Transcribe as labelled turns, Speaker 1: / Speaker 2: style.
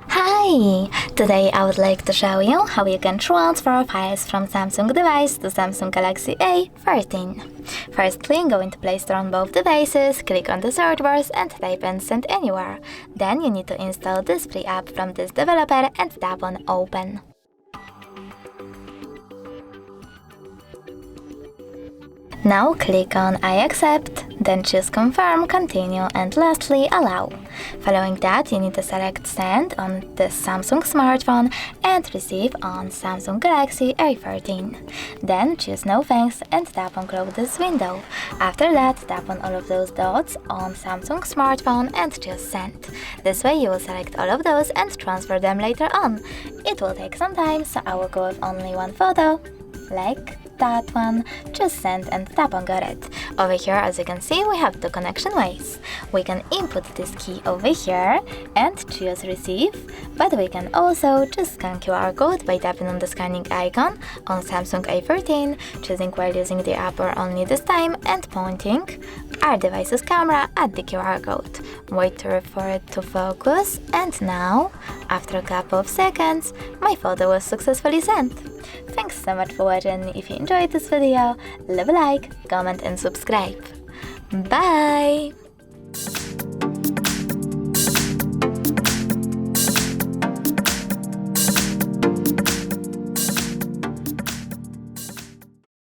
Speaker 1: Hi! Today I would like to show you how you can transfer files from Samsung device to Samsung Galaxy A13. Firstly, go into Play Store on both devices, click on the search bars and type in Send Anywhere. Then you need to install this free app from this developer and tap on Open. Now click on I accept, then choose Confirm, Continue and lastly Allow. Following that, you need to select Send on the Samsung smartphone and Receive on Samsung Galaxy A13. Then choose No Thanks and tap on Close this window. After that, tap on all of those dots on Samsung smartphone and choose Send. This way you will select all of those and transfer them later on. It will take some time, so I will go with only one photo, like that one. Just send and tap on Got It. Over here, as you can see, we have two connection ways. We can input this key over here and choose Receive, but we can also just scan QR code by tapping on the scanning icon on Samsung A13, choosing while using the app or only this time, and pointing our device's camera at the QR code. Wait for it to focus, and now, after a couple of seconds, my photo was successfully sent. Thanks so much for watching. If you enjoyed this video, leave a like, comment and subscribe. Bye!